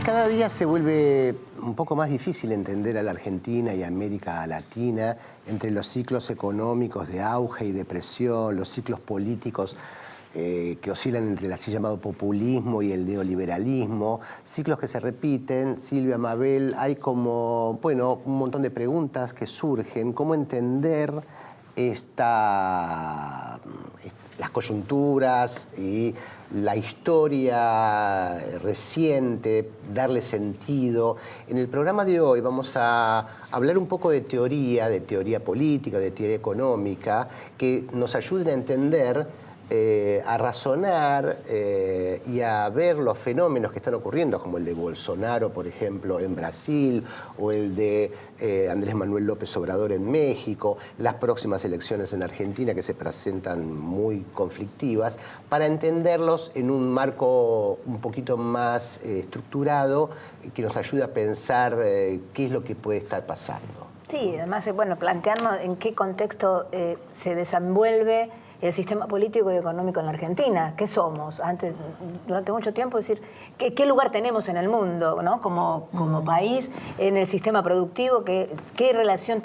Cada día se vuelve un poco más difícil entender a la Argentina y a América Latina entre los ciclos económicos de auge y depresión, los ciclos políticos que oscilan entre el así llamado populismo y el neoliberalismo, ciclos que se repiten. Silvia, Mabel, hay como, bueno, un montón de preguntas que surgen. ¿Cómo entender las coyunturas y la historia reciente, darle sentido? En el programa de hoy vamos a hablar un poco de teoría política, de teoría económica, que nos ayuden a entender, a razonar y a ver los fenómenos que están ocurriendo, como el de Bolsonaro, por ejemplo, en Brasil, o el de Andrés Manuel López Obrador en México, las próximas elecciones en Argentina que se presentan muy conflictivas, para entenderlos en un marco un poquito más estructurado que nos ayude a pensar qué es lo que puede estar pasando. Sí, además, bueno, plantearnos en qué contexto se desenvuelve el sistema político y económico en la Argentina. ¿Qué somos? Antes, durante mucho tiempo, decir, ¿qué lugar tenemos en el mundo, ¿no? como país, en el sistema productivo? ¿Qué relación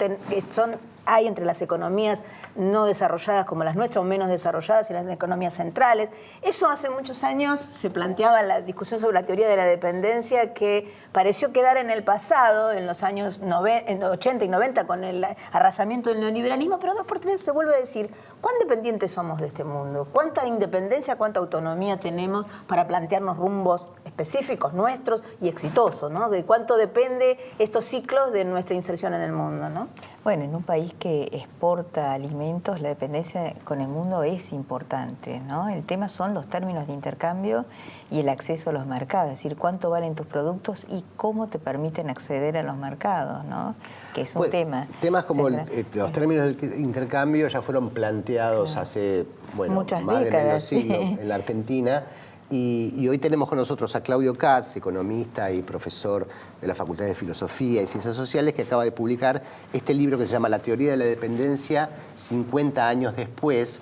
hay entre las economías no desarrolladas como las nuestras, o menos desarrolladas, y las economías centrales? Eso hace muchos años se planteaba en la discusión sobre la teoría de la dependencia, que pareció quedar en el pasado, en los años 80 y 90, con el arrasamiento del neoliberalismo, pero 2 por 3 se vuelve a decir, ¿cuán dependientes somos de este mundo? ¿Cuánta independencia, cuánta autonomía tenemos para plantearnos rumbos específicos nuestros y exitosos, ¿no? ¿De cuánto depende estos ciclos de nuestra inserción en el mundo, ¿no? Bueno, en un país que exporta alimentos, la dependencia con el mundo es importante, ¿no? El tema son los términos de intercambio y el acceso a los mercados, es decir, cuánto valen tus productos y cómo te permiten acceder a los mercados, ¿no? Que es un tema. Temas como los términos de intercambio ya fueron planteados hace, muchas más décadas, de medio siglo en la Argentina. Y hoy tenemos con nosotros a Claudio Katz, economista y profesor de la Facultad de Filosofía y Ciencias Sociales, que acaba de publicar este libro que se llama La teoría de la dependencia 50 años después.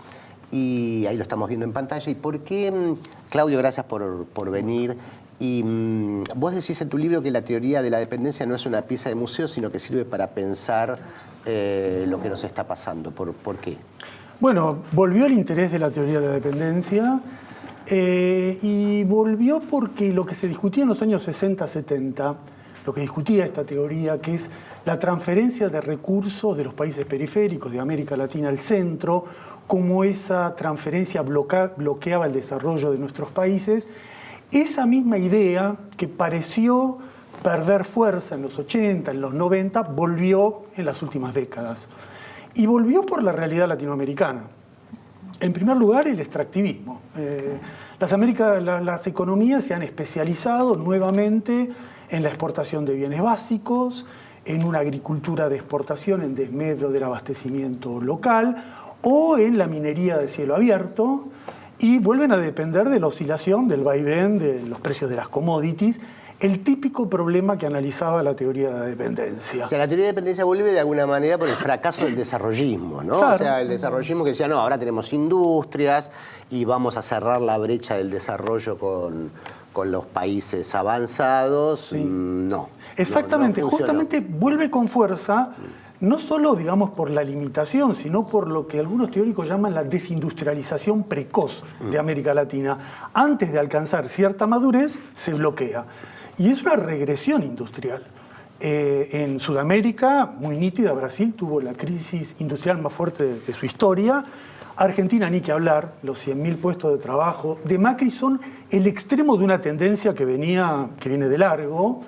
Y ahí lo estamos viendo en pantalla. ¿Y por qué, Claudio, gracias por venir? Y vos decís en tu libro que la teoría de la dependencia no es una pieza de museo, sino que sirve para pensar lo que nos está pasando. ¿Por qué? Bueno, volvió el interés de la teoría de la dependencia. Y volvió porque lo que se discutía en los años 60-70, lo que discutía esta teoría, que es la transferencia de recursos de los países periféricos, de América Latina al centro, cómo esa transferencia bloqueaba el desarrollo de nuestros países. Esa misma idea que pareció perder fuerza en los 80, en los 90, volvió en las últimas décadas. Y volvió por la realidad latinoamericana. En primer lugar, el extractivismo. Las economías se han especializado nuevamente en la exportación de bienes básicos, en una agricultura de exportación en desmedro del abastecimiento local o en la minería de cielo abierto, y vuelven a depender de la oscilación, del vaivén de los precios de las commodities, el típico problema que analizaba la teoría de la dependencia. O sea, la teoría de dependencia vuelve de alguna manera por el fracaso del desarrollismo, ¿no? Claro. O sea, el desarrollismo que decía, no, ahora tenemos industrias y vamos a cerrar la brecha del desarrollo con los países avanzados, no. Exactamente, no funcionó. justamente vuelve con fuerza, no solo, digamos, por la limitación, sino por lo que algunos teóricos llaman la desindustrialización precoz de América Latina. Antes de alcanzar cierta madurez, se bloquea. Y es una regresión industrial. En Sudamérica, muy nítida, Brasil tuvo la crisis industrial más fuerte de su historia. Argentina, ni que hablar, los 100.000 puestos de trabajo de Macri son el extremo de una tendencia que viene de largo.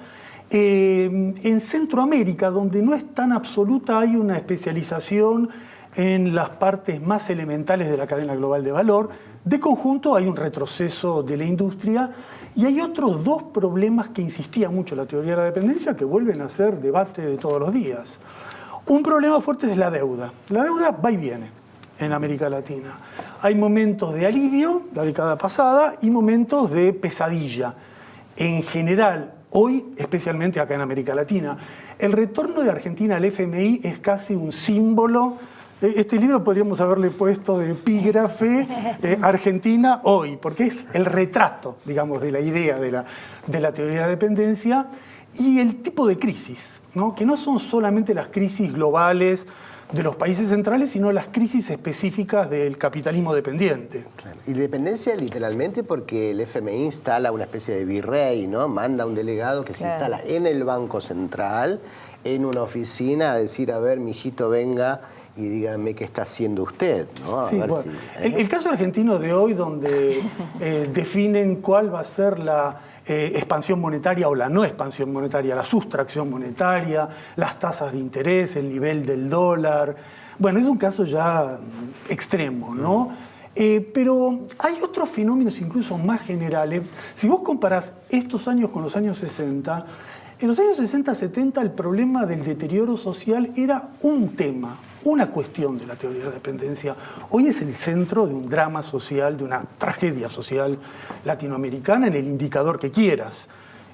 En Centroamérica, donde no es tan absoluta, hay una especialización en las partes más elementales de la cadena global de valor. De conjunto hay un retroceso de la industria y hay otros dos problemas que insistía mucho la teoría de la dependencia que vuelven a ser debate de todos los días. Un problema fuerte es la deuda. La deuda va y viene en América Latina. Hay momentos de alivio, la década pasada, y momentos de pesadilla. En general, hoy, especialmente acá en América Latina, el retorno de Argentina al FMI es casi un símbolo. Este libro podríamos haberle puesto de epígrafe Argentina hoy, porque es el retrato, digamos, de la idea de la teoría de la dependencia y el tipo de crisis, ¿no? Que no son solamente las crisis globales de los países centrales, sino las crisis específicas del capitalismo dependiente. Claro. Y dependencia literalmente porque el FMI instala una especie de virrey, ¿no? Manda un delegado que se instala en el Banco Central, en una oficina, a decir, a ver, mijito, venga y dígame qué está haciendo usted, ¿no? A Sí, ver bueno, si, el caso argentino de hoy, donde definen cuál va a ser la expansión monetaria o la no expansión monetaria, la sustracción monetaria, las tasas de interés, el nivel del dólar. Bueno, es un caso ya extremo, ¿no? Pero hay otros fenómenos incluso más generales. Si vos comparás estos años con los años 60, en los años 60-70 el problema del deterioro social era un tema, una cuestión de la teoría de la dependencia. Hoy es el centro de un drama social, de una tragedia social latinoamericana en el indicador que quieras.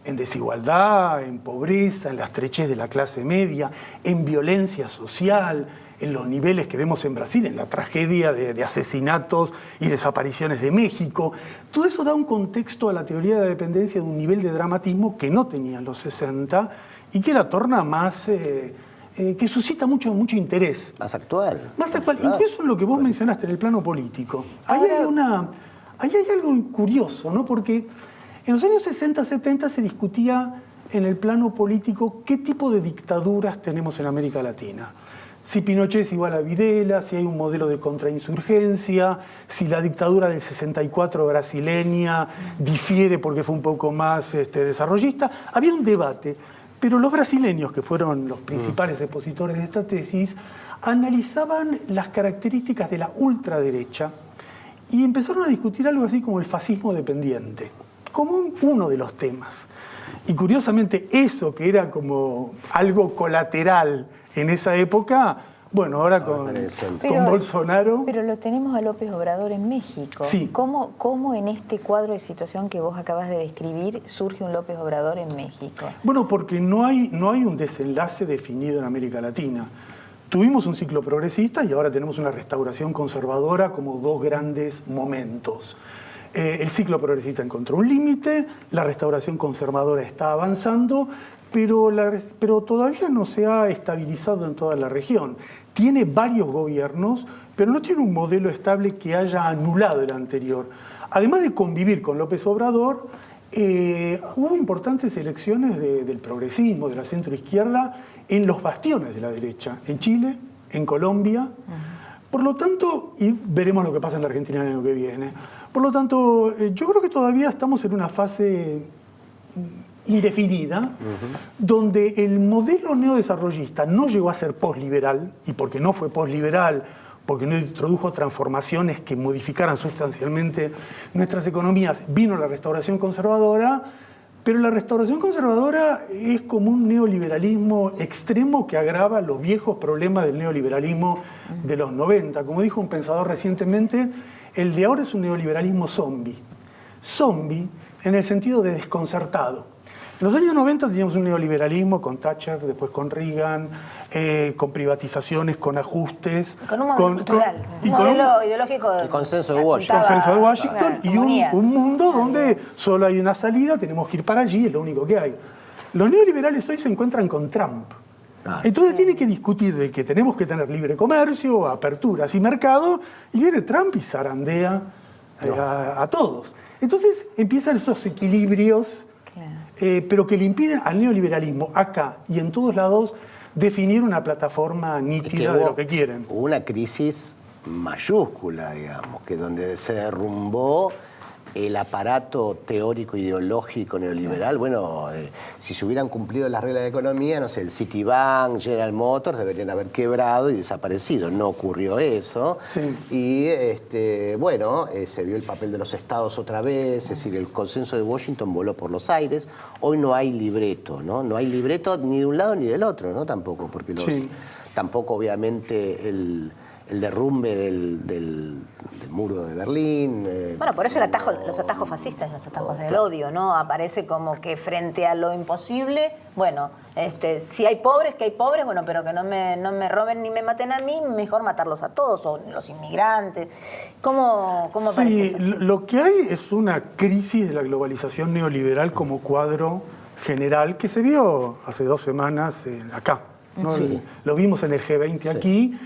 En desigualdad, en pobreza, en la estrechez de la clase media, en violencia social, en los niveles que vemos en Brasil, en la tragedia de asesinatos y desapariciones de México. Todo eso da un contexto a la teoría de la dependencia de un nivel de dramatismo que no tenía en los 60 y que la torna más... que suscita mucho interés. más actual. Más actual, incluso en lo que vos mencionaste, en el plano político. Ahí hay algo curioso, ¿no? Porque en los años 60-70 se discutía en el plano político qué tipo de dictaduras tenemos en América Latina. Si Pinochet es igual a Videla, si hay un modelo de contrainsurgencia, si la dictadura del 64 brasileña difiere porque fue un poco más desarrollista. Había un debate, pero los brasileños, que fueron los principales expositores de esta tesis, analizaban las características de la ultraderecha y empezaron a discutir algo así como el fascismo dependiente, como uno de los temas. Y curiosamente eso que era como algo colateral en esa época, bueno, ahora con Bolsonaro... Pero lo tenemos a López Obrador en México. Sí. ¿Cómo en este cuadro de situación que vos acabas de describir surge un López Obrador en México? Bueno, porque no hay un desenlace definido en América Latina. Tuvimos un ciclo progresista y ahora tenemos una restauración conservadora como dos grandes momentos. El ciclo progresista encontró un límite, la restauración conservadora está avanzando, pero todavía no se ha estabilizado en toda la región. Tiene varios gobiernos, pero no tiene un modelo estable que haya anulado el anterior. Además de convivir con López Obrador, hubo importantes elecciones del progresismo, de la centroizquierda, en los bastiones de la derecha, en Chile, en Colombia. Por lo tanto, y veremos lo que pasa en la Argentina el año que viene. Por lo tanto, yo creo que todavía estamos en una fase indefinida, donde el modelo neodesarrollista no llegó a ser posliberal, y porque no fue posliberal, porque no introdujo transformaciones que modificaran sustancialmente nuestras economías, vino la restauración conservadora, pero la restauración conservadora es como un neoliberalismo extremo que agrava los viejos problemas del neoliberalismo de los 90. Como dijo un pensador recientemente, el de ahora es un neoliberalismo zombie. Zombie en el sentido de desconcertado. En los años 90 teníamos un neoliberalismo con Thatcher, después con Reagan, con privatizaciones, con ajustes. Con un modelo cultural, y un con modelo ideológico. El consenso de Washington. Consenso de Washington y comunidad. un mundo donde solo hay una salida, tenemos que ir para allí, es lo único que hay. Los neoliberales hoy se encuentran con Trump. Entonces tiene que discutir de que tenemos que tener libre comercio, aperturas y mercado, y viene Trump y zarandea a todos. Entonces empiezan esos equilibrios, pero que le impiden al neoliberalismo, acá y en todos lados, definir una plataforma nítida de lo que quieren. Hubo una crisis mayúscula, digamos, que donde se derrumbó el aparato teórico ideológico neoliberal. Bueno, si se hubieran cumplido las reglas de economía, no sé, el Citibank, General Motors deberían haber quebrado y desaparecido. No ocurrió eso. Sí. Y bueno, se vio el papel de los estados otra vez, es decir, el consenso de Washington voló por los aires. Hoy no hay libreto, ¿no? No hay libreto ni de un lado ni del otro, ¿no? Tampoco, porque tampoco obviamente el derrumbe del muro de Berlín. Bueno, por eso los atajos fascistas, los atajos del odio, ¿no? Aparece como que frente a lo imposible, bueno, si hay pobres, que hay pobres, bueno, pero que no me roben ni me maten a mí, mejor matarlos a todos, o los inmigrantes. ¿Cómo aparece eso? Lo que hay es una crisis de la globalización neoliberal como cuadro general que se vio hace 2 semanas acá, ¿no? Sí. Lo vimos en el G20 aquí.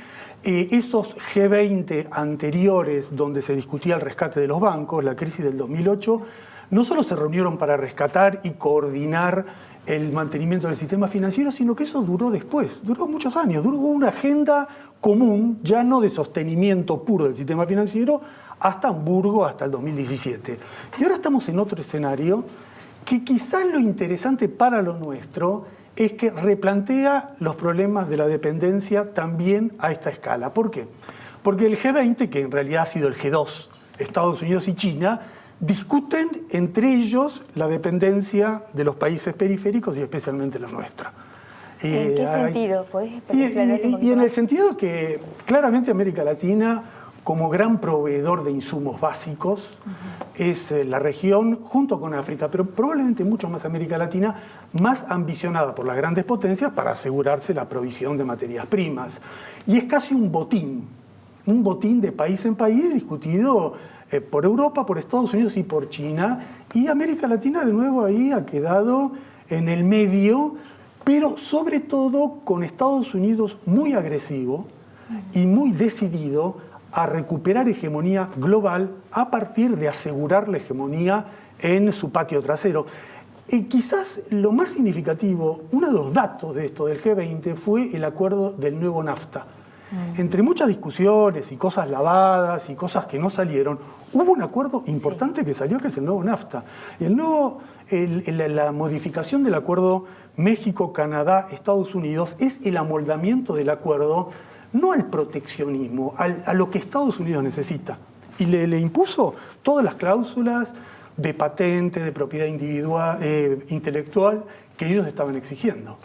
Esos G20 anteriores, donde se discutía el rescate de los bancos, la crisis del 2008, no solo se reunieron para rescatar y coordinar el mantenimiento del sistema financiero, sino que eso duró después, duró muchos años, duró una agenda común, ya no de sostenimiento puro del sistema financiero, hasta Hamburgo, hasta el 2017. Y ahora estamos en otro escenario que quizás lo interesante para lo nuestro es que replantea los problemas de la dependencia también a esta escala. ¿Por qué? Porque el G20, que en realidad ha sido el G2, Estados Unidos y China, discuten entre ellos la dependencia de los países periféricos y especialmente la nuestra. ¿En qué sentido? ¿Podés Y en el sentido que claramente América Latina, como gran proveedor de insumos básicos, es la región, junto con África, pero probablemente mucho más América Latina, más ambicionada por las grandes potencias para asegurarse la provisión de materias primas. Y es casi un botín de país en país discutido por Europa, por Estados Unidos y por China. Y América Latina de nuevo ahí ha quedado en el medio, pero sobre todo con Estados Unidos muy agresivo y muy decidido a recuperar hegemonía global a partir de asegurar la hegemonía en su patio trasero. Quizás lo más significativo, uno de los datos de esto del G20 fue el acuerdo del nuevo NAFTA. Entre muchas discusiones y cosas lavadas y cosas que no salieron, hubo un acuerdo importante que salió, que es el nuevo NAFTA. La modificación del acuerdo México, Canadá, Estados Unidos es el amoldamiento del acuerdo no al proteccionismo, a lo que Estados Unidos necesita. Y le impuso todas las cláusulas de patente, de propiedad individual, intelectual, que ellos estaban exigiendo.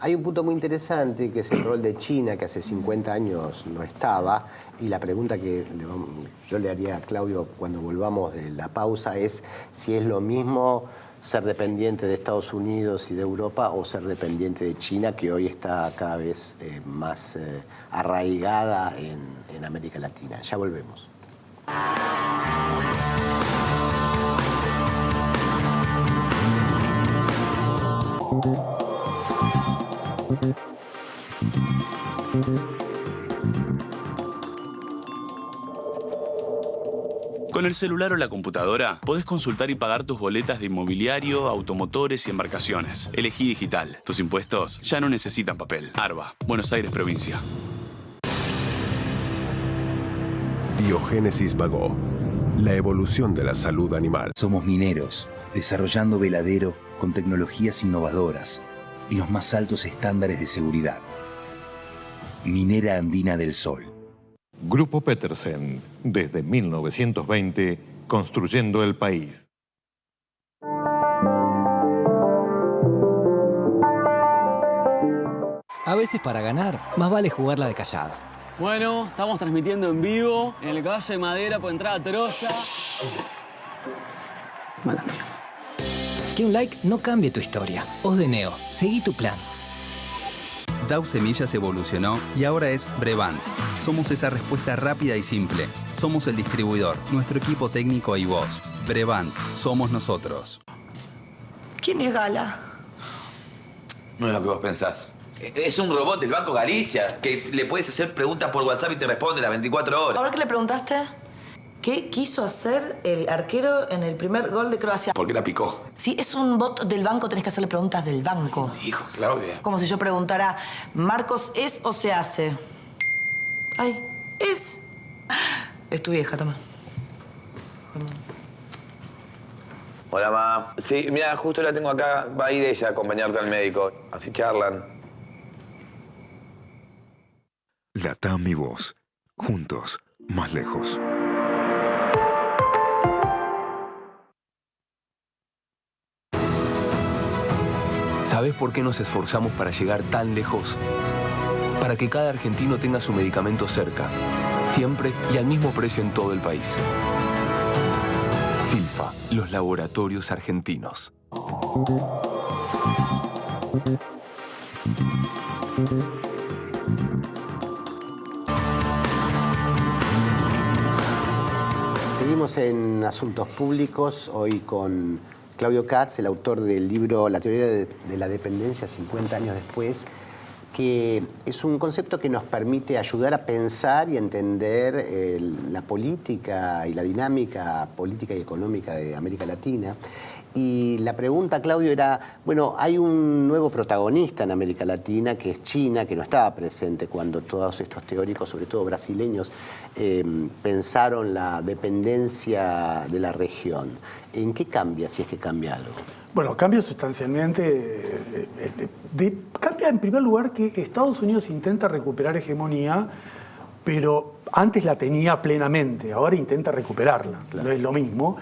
Hay un punto muy interesante, que es el rol de China, que hace 50 años no estaba, y la pregunta que yo le haría a Claudio cuando volvamos de la pausa es si es lo mismo ser dependiente de Estados Unidos y de Europa o ser dependiente de China, que hoy está cada vez más arraigada en América Latina. Ya volvemos. Con el celular o la computadora podés consultar y pagar tus boletas de inmobiliario, automotores y embarcaciones. Elegí digital. Tus impuestos ya no necesitan papel. ARBA, Buenos Aires, provincia. Biogénesis Bagó. La evolución de la salud animal. Somos mineros, desarrollando veladero con tecnologías innovadoras y los más altos estándares de seguridad. Minera Andina del Sol. Grupo Petersen, desde 1920, construyendo el país. A veces para ganar, más vale jugarla de callado. Bueno, estamos transmitiendo en vivo en el Caballo de Madera por entrada a Troya. Mala mía. Que un like no cambie tu historia. Os de Neo, seguí tu plan. Dow Semillas evolucionó y ahora es Brevant. Somos esa respuesta rápida y simple. Somos el distribuidor, nuestro equipo técnico y vos. Brevant, somos nosotros. ¿Quién es Gala? No es lo que vos pensás. Es un robot del Banco Galicia que le puedes hacer preguntas por WhatsApp y te responde las 24 horas. ¿Ahora que le preguntaste? ¿Qué quiso hacer el arquero en el primer gol de Croacia? ¿Por qué la picó? Si es un bot del banco, tenés que hacerle preguntas del banco. Hijo, claro que... Como si yo preguntara, ¿Marcos es o se hace? Ay, es. Es tu vieja, toma. Hola, ma. Sí, mira, justo la tengo acá. Va a ir ella a acompañarte al médico. Así charlan. LATAM y vos. Juntos, más lejos. ¿Sabés por qué nos esforzamos para llegar tan lejos? Para que cada argentino tenga su medicamento cerca, siempre y al mismo precio en todo el país. Silfa, los laboratorios argentinos. Seguimos en Asuntos Públicos, hoy con Claudio Katz, el autor del libro La teoría de la dependencia 50 años después, que es un concepto que nos permite ayudar a pensar y entender la política y la dinámica política y económica de América Latina. Y la pregunta, Claudio, era, bueno, hay un nuevo protagonista en América Latina, que es China, que no estaba presente cuando todos estos teóricos, sobre todo brasileños, pensaron la dependencia de la región. ¿En qué cambia, si es que cambia algo? Bueno, cambia sustancialmente. Cambia en primer lugar que Estados Unidos intenta recuperar hegemonía, pero antes la tenía plenamente, ahora intenta recuperarla, no es lo mismo.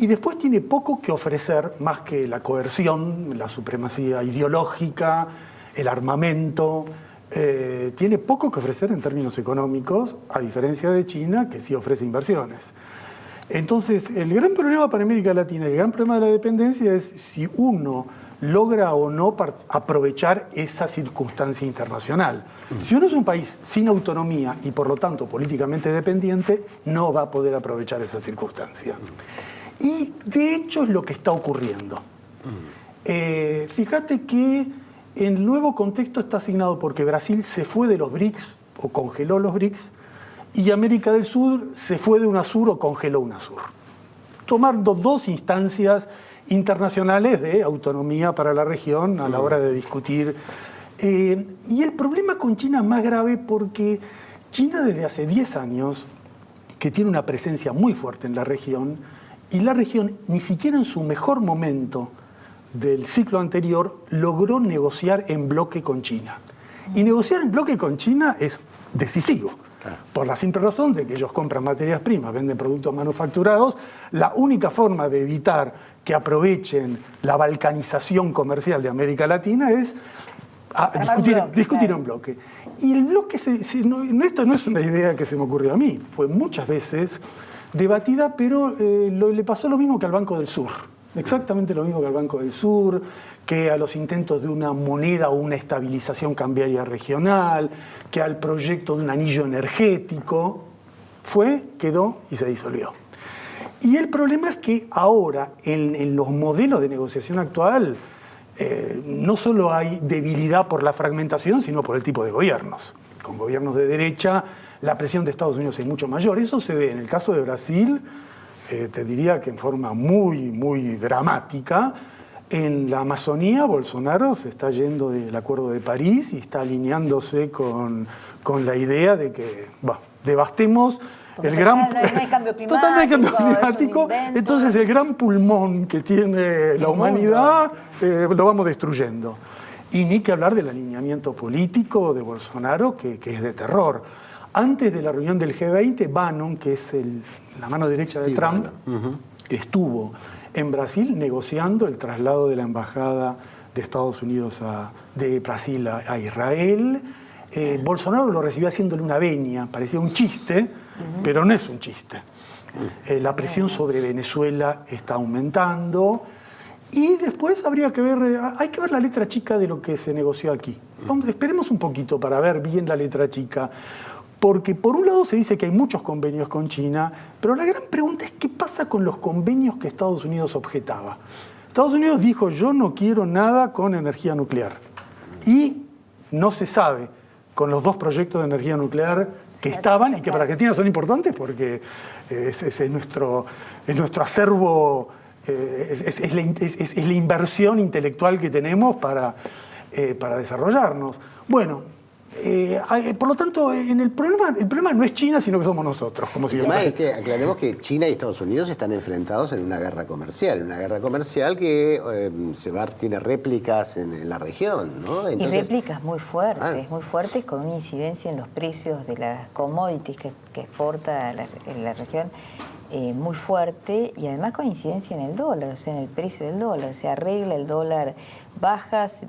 Y después tiene poco que ofrecer más que la coerción, la supremacía ideológica, el armamento. Tiene poco que ofrecer en términos económicos, a diferencia de China, que sí ofrece inversiones. Entonces, el gran problema para América Latina, el gran problema de la dependencia es si uno logra o no aprovechar esa circunstancia internacional. Si uno es un país sin autonomía y por lo tanto políticamente dependiente, no va a poder aprovechar esa circunstancia. Y de hecho es lo que está ocurriendo. Fíjate que el nuevo contexto está asignado porque Brasil se fue de los BRICS o congeló los BRICS y América del Sur se fue de UNASUR o congeló UNASUR. Tomando dos instancias internacionales de autonomía para la región a la hora de discutir. Y el problema con China es más grave porque China desde hace 10 años, que tiene una presencia muy fuerte en la región, y la región ni siquiera en su mejor momento del ciclo anterior logró negociar en bloque con China. Y negociar en bloque con China es decisivo. Por la simple razón de que ellos compran materias primas, venden productos manufacturados. La única forma de evitar que aprovechen la balcanización comercial de América Latina es discutir en bloque. Y el bloque, esto no es una idea que se me ocurrió a mí, fue muchas veces debatida, pero le pasó lo mismo que al Banco del Sur. Exactamente lo mismo que al Banco del Sur, que a los intentos de una moneda o una estabilización cambiaria regional, que al proyecto de un anillo energético. Quedó y se disolvió. Y el problema es que ahora, en los modelos de negociación actual, no solo hay debilidad por la fragmentación, sino por el tipo de gobiernos. Con gobiernos de derecha, la presión de Estados Unidos es mucho mayor. Eso se ve en el caso de Brasil, te diría que en forma muy, muy dramática. En la Amazonía, Bolsonaro se está yendo del Acuerdo de París y está alineándose con la idea de que devastemos el gran... No hay cambio climático. Total, no hay cambio climático. Entonces el gran pulmón que tiene la humanidad lo vamos destruyendo. Y ni que hablar del alineamiento político de Bolsonaro, que es de terror. Antes de la reunión del G20, Bannon, que es la mano derecha de Trump, estuvo en Brasil negociando el traslado de la embajada de Estados Unidos de Brasil a Israel. Bolsonaro lo recibió haciéndole una venia, parecía un chiste, pero no es un chiste. La presión sobre Venezuela está aumentando Y después habría que ver, hay que ver la letra chica de lo que se negoció aquí. Esperemos un poquito para ver bien la letra chica. Porque por un lado se dice que hay muchos convenios con China, pero la gran pregunta es qué pasa con los convenios que Estados Unidos objetaba. Estados Unidos dijo, yo no quiero nada con energía nuclear. Y no se sabe con los 2 proyectos de energía nuclear que estaban y que para Argentina son importantes porque es nuestro acervo, es la inversión intelectual que tenemos para desarrollarnos. Bueno, por lo tanto, el problema no es China, sino que somos nosotros. Como el tema es que aclaremos que China y Estados Unidos están enfrentados en una guerra comercial que tiene réplicas en la región, ¿no? Entonces, y réplicas muy fuertes, con una incidencia en los precios de las commodities que exporta la región. Muy fuerte y además con incidencia en el dólar, o sea, en el precio del dólar. Se arregla el dólar, bajas,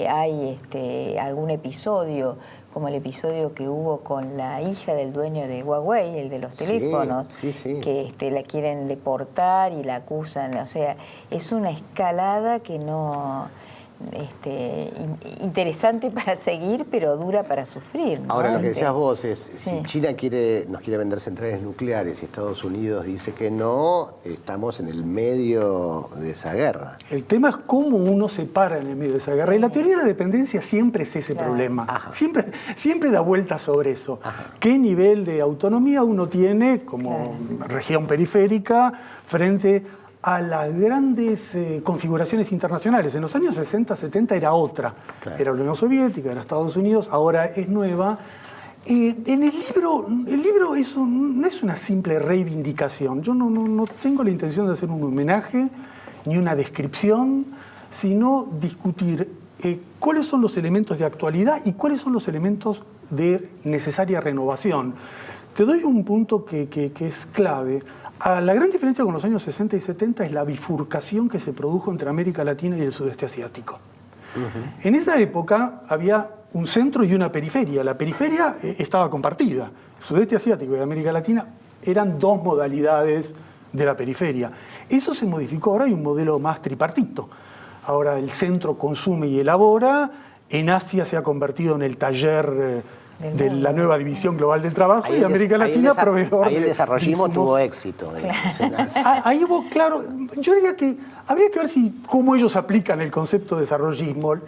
hay algún episodio, como el episodio que hubo con la hija del dueño de Huawei, el de los teléfonos, que la quieren deportar y la acusan. O sea, es una escalada que no... interesante para seguir, pero dura para sufrir, ¿no? Ahora, lo que decías vos es, si China nos quiere vender centrales nucleares y Estados Unidos dice que no, estamos en el medio de esa guerra. El tema es cómo uno se para en el medio de esa guerra. Y la teoría de la dependencia siempre es ese problema. Siempre da vueltas sobre eso. ¿Qué nivel de autonomía uno tiene como región periférica frente a las grandes configuraciones internacionales? En los años 60, 70 era otra. Era la Unión Soviética, era Estados Unidos, ahora es nueva. En el libro no es una simple reivindicación. Yo no tengo la intención de hacer un homenaje ni una descripción, sino discutir cuáles son los elementos de actualidad y cuáles son los elementos de necesaria renovación. Te doy un punto que es clave. La gran diferencia con los años 60 y 70 es la bifurcación que se produjo entre América Latina y el sudeste asiático. En esa época había un centro y una periferia. La periferia estaba compartida. El sudeste asiático y América Latina eran 2 modalidades de la periferia. Eso se modificó, ahora hay un modelo más tripartito. Ahora el centro consume y elabora, en Asia se ha convertido en el taller de la nueva división global del trabajo y América Latina proveedor. Ahí el desarrollismo tuvo éxito. Ahí hubo, claro, yo diría que habría que ver cómo ellos aplican el concepto de desarrollismo. El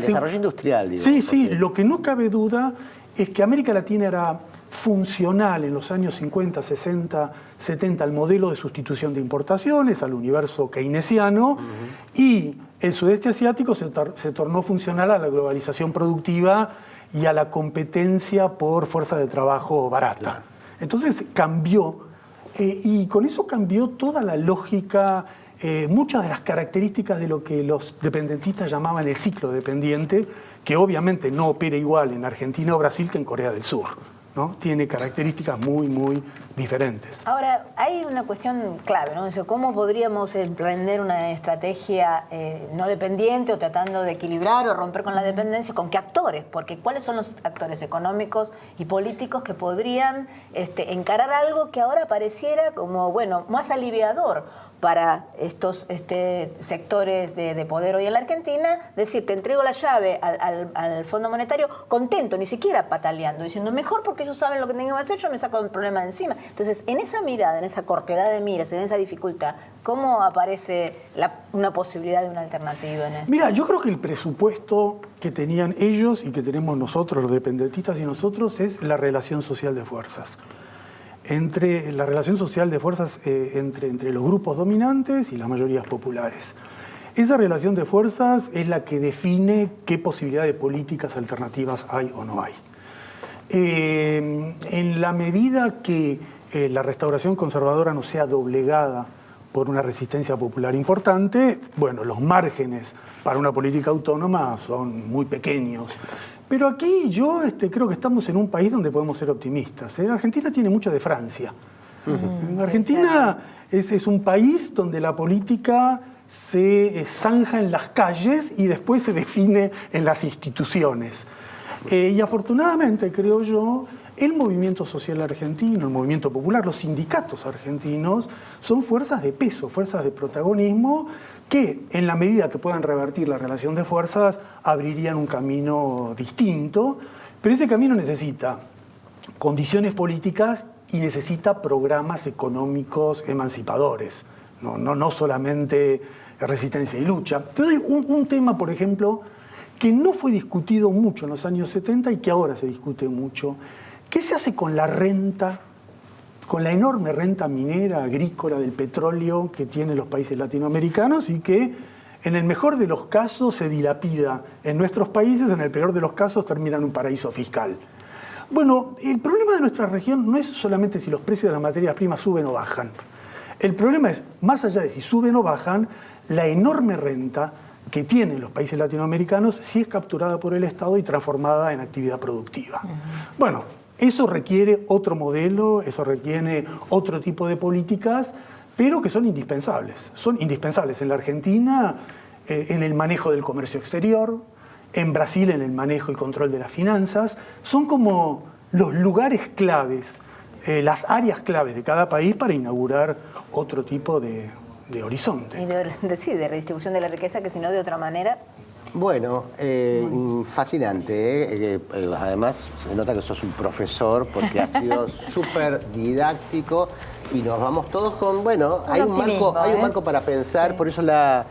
desarrollo industrial, digo. Sí, lo que no cabe duda es que América Latina era funcional en los años 50, 60, 70 al modelo de sustitución de importaciones, al universo keynesiano, y el sudeste asiático se tornó funcional a la globalización productiva y a la competencia por fuerza de trabajo barata. Entonces cambió, y con eso cambió toda la lógica, muchas de las características de lo que los dependentistas llamaban el ciclo dependiente, que obviamente no opera igual en Argentina o Brasil que en Corea del Sur, ¿no? Tiene características muy, muy diferentes. Ahora, hay una cuestión clave, ¿no? ¿Cómo podríamos emprender una estrategia no dependiente o tratando de equilibrar o romper con la dependencia? ¿Con qué actores? Porque ¿cuáles son los actores económicos y políticos que podrían encarar algo que ahora pareciera como, bueno, más aliviador para estos sectores de poder hoy en la Argentina? Decir, te entrego la llave al Fondo Monetario contento, ni siquiera pataleando, diciendo mejor porque ellos saben lo que tengo que hacer, yo me saco el problema de encima. Entonces, en esa mirada, en esa cortedad de miras, en esa dificultad, ¿cómo aparece una posibilidad de una alternativa en esto? Mira, yo creo que el presupuesto que tenían ellos y que tenemos nosotros, los dependentistas y nosotros, es la relación social de fuerzas. Entre la relación social de fuerzas entre los grupos dominantes y las mayorías populares. Esa relación de fuerzas es la que define qué posibilidad de políticas alternativas hay o no hay. En la medida que la restauración conservadora no sea doblegada por una resistencia popular importante, bueno, los márgenes para una política autónoma son muy pequeños. Pero aquí yo creo que estamos en un país donde podemos ser optimistas. Argentina tiene mucho de Francia. Argentina es un país donde la política se zanja en las calles y después se define en las instituciones. Y afortunadamente, creo yo, el movimiento social argentino, el movimiento popular, los sindicatos argentinos son fuerzas de peso, fuerzas de protagonismo que en la medida que puedan revertir la relación de fuerzas abrirían un camino distinto, pero ese camino necesita condiciones políticas y necesita programas económicos emancipadores, no solamente resistencia y lucha. Te doy un tema, por ejemplo, que no fue discutido mucho en los años 70 y que ahora se discute mucho. ¿Qué se hace con la renta, con la enorme renta minera, agrícola, del petróleo que tienen los países latinoamericanos y que en el mejor de los casos se dilapida en nuestros países, en el peor de los casos termina en un paraíso fiscal? Bueno, el problema de nuestra región no es solamente si los precios de las materias primas suben o bajan. El problema es, más allá de si suben o bajan, la enorme renta que tienen los países latinoamericanos si es capturada por el Estado y transformada en actividad productiva. Bueno, eso requiere otro modelo, eso requiere otro tipo de políticas, pero que son indispensables. Son indispensables en la Argentina, en el manejo del comercio exterior, en Brasil en el manejo y control de las finanzas. Son como los lugares claves, las áreas claves de cada país para inaugurar otro tipo de horizonte. Y de redistribución de la riqueza, que si no de otra manera. Bueno, fascinante. Además, se nota que sos un profesor porque ha sido súper didáctico y nos vamos todos con, bueno, hay un marco para pensar, por eso la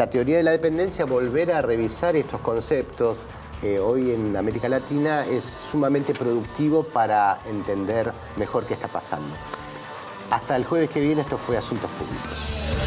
teoría de la dependencia, volver a revisar estos conceptos hoy en América Latina es sumamente productivo para entender mejor qué está pasando. Hasta el jueves que viene, esto fue Asuntos Públicos.